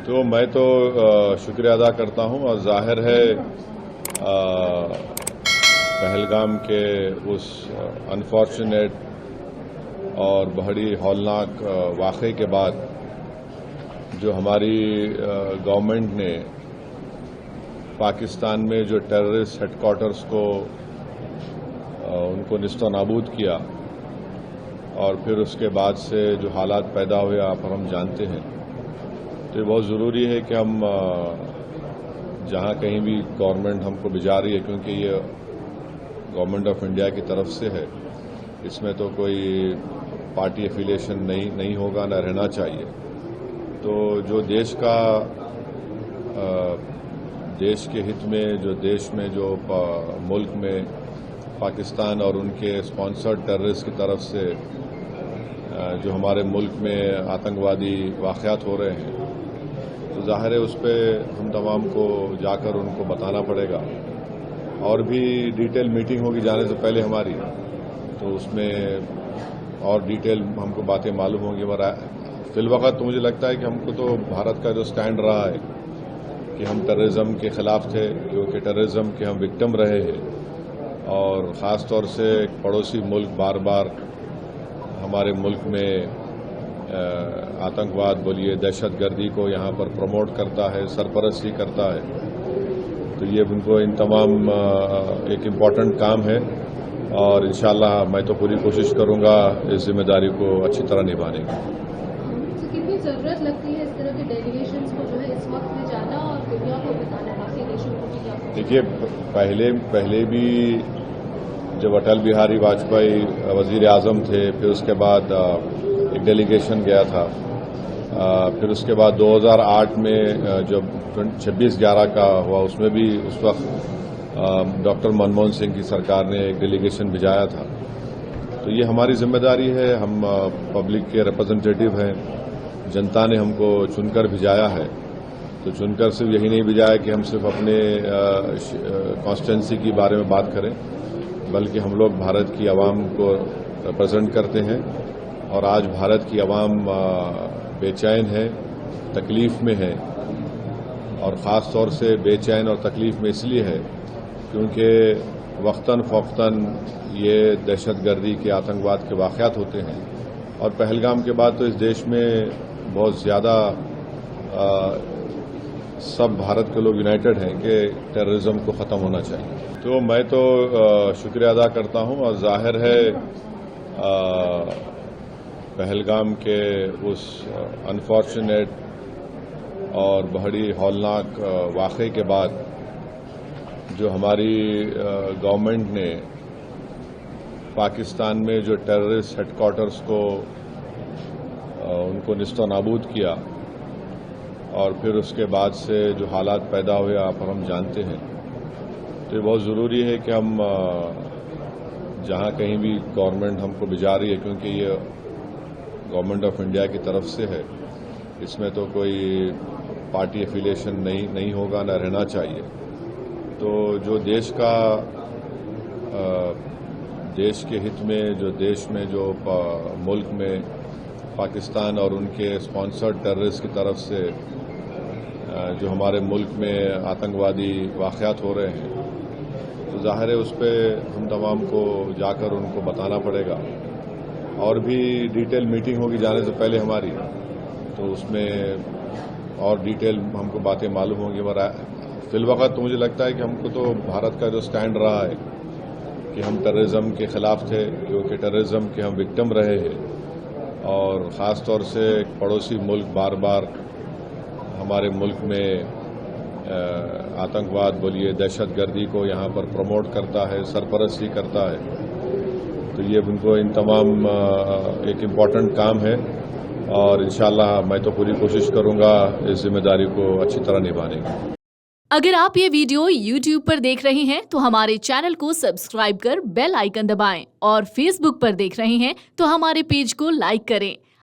تو میں تو شکریہ ادا کرتا ہوں اور ظاہر ہے پہلگام کے اس انفارچونیٹ اور بڑی ہولناک واقعے کے بعد جو ہماری گورنمنٹ نے پاکستان میں جو ٹیررسٹ ہیڈ کوارٹرز کو ان کو نیست و نابود کیا اور پھر اس کے بعد سے جو حالات پیدا ہوئے آپ اور ہم جانتے ہیں، تو یہ بہت ضروری ہے کہ ہم جہاں کہیں بھی گورنمنٹ ہم کو بھجا رہی ہے، کیونکہ یہ گورنمنٹ آف انڈیا کی طرف سے ہے، اس میں تو کوئی پارٹی ایفیلیشن نہیں ہوگا، نہ رہنا چاہیے۔ تو جو دیش کے ہت میں جو ملک میں پاکستان اور ان کے اسپانسرڈ ٹیررسٹ کی طرف سے جو ہمارے ملک میں آتنکوادی واقعات ہو رہے ہیں، تو ظاہر ہے اس پہ ہم تمام کو جا کر ان کو بتانا پڑے گا، اور بھی ڈیٹیل میٹنگ ہوگی جانے سے پہلے ہماری، تو اس میں اور ڈیٹیل ہم کو باتیں معلوم ہوں گی۔ فی الوقت تو مجھے لگتا ہے کہ ہم کو تو بھارت کا جو سٹینڈ رہا ہے کہ ہم ٹیررزم کے خلاف تھے، کیونکہ ٹیررزم کے ہم وکٹم رہے ہیں، اور خاص طور سے ایک پڑوسی ملک بار بار ہمارے ملک میں آتنکواد بولیے، دہشت گردی کو یہاں پر پروموٹ کرتا ہے، سرپرستی کرتا ہے، تو یہ ان کو ان تمام ایک امپورٹنٹ کام ہے، اور انشاءاللہ میں تو پوری کوشش کروں گا اس ذمہ داری کو اچھی طرح نبھانے کی۔ کتنی ضرورت لگتی ہے اس طرح کے ڈیلیگیشنز کو جو ہے اس وقت میں جانا اور دنیا کو بتانا، باقی دیشوں کو بھی؟ دیکھیے، پہلے بھی جب اٹل بہاری واجپئی وزیر اعظم تھے، پھر اس کے بعد ایک ڈیلیگیشن گیا تھا، پھر اس کے بعد 2008 میں جب 26/11 کا ہوا، اس میں بھی اس وقت ڈاکٹر منموہن سنگھ کی سرکار نے ایک ڈیلیگیشن بھیجایا تھا۔ تو یہ ہماری ذمہ داری ہے، ہم پبلک کے ریپرزنٹیٹیو ہیں، جنتا نے ہم کو چن کر بھیجایا ہے، تو چن کر صرف یہی نہیں بھیجایا کہ ہم صرف اپنے کانسٹیٹوئنسی کے بارے میں بات کریں، بلکہ ہم لوگ بھارت کی عوام کو ریپرزینٹ کرتے ہیں، اور آج بھارت کی عوام بے چین ہے، تکلیف میں ہے، اور خاص طور سے بے چین اور تکلیف میں اس لیے ہے کیونکہ وقتاً فوقتاً یہ دہشت گردی کے آتنکواد کے واقعات ہوتے ہیں، اور پہلگام کے بعد تو اس دیش میں بہت زیادہ سب بھارت کے لوگ یونائٹڈ ہیں کہ ٹیررزم کو ختم ہونا چاہیے۔ تو میں تو شکریہ ادا کرتا ہوں، اور ظاہر ہے پہلگام کے اس انفارچونیٹ اور بڑی ہولناک واقعے کے بعد جو ہماری گورنمنٹ نے پاکستان میں جو ٹیررسٹ ہیڈ کوارٹرز کو ان کو نیست و نابود کیا اور پھر اس کے بعد سے جو حالات پیدا ہوئے آپ اور ہم جانتے ہیں، تو یہ بہت ضروری ہے کہ ہم جہاں کہیں بھی گورنمنٹ ہم کو بھجا رہی ہے، کیونکہ یہ گورنمنٹ آف انڈیا کی طرف سے ہے، اس میں تو کوئی پارٹی ایفیلیشن نہیں ہوگا، نہ رہنا چاہیے۔ تو جو دیش کے ہت میں جو ملک میں پاکستان اور ان کے اسپانسرڈ ٹیررسٹ کی طرف سے جو ہمارے ملک میں آتنکوادی واقعات ہو رہے ہیں، تو ظاہر ہے اس پہ ہم تمام کو جا کر ان کو بتانا پڑے گا، اور بھی ڈیٹیل میٹنگ ہوگی جانے سے پہلے ہماری، تو اس میں اور ڈیٹیل ہم کو باتیں معلوم ہوں گی۔ فی الوقت تو مجھے لگتا ہے کہ ہم کو تو بھارت کا جو سٹینڈ رہا ہے کہ ہم ٹیررزم کے خلاف تھے، کیونکہ ٹیررزم کے ہم وکٹم رہے ہیں، اور خاص طور سے ایک پڑوسی ملک بار بار ہمارے ملک میں آتنکواد بولیے، دہشت گردی کو یہاں پر پروموٹ کرتا ہے، سرپرستی کرتا ہے، تو یہ ان کو ان تمام ایک امپورٹنٹ کام ہے، اور انشاءاللہ میں تو پوری کوشش کروں گا اس ذمہ داری کو اچھی طرح نبھانے کی۔ اگر آپ یہ ویڈیو YouTube پر دیکھ رہے ہیں تو ہمارے چینل کو سبسکرائب کر بیل آئیکن دبائیں، اور فیس بک پر دیکھ رہے ہیں تو ہمارے پیج کو لائک کریں۔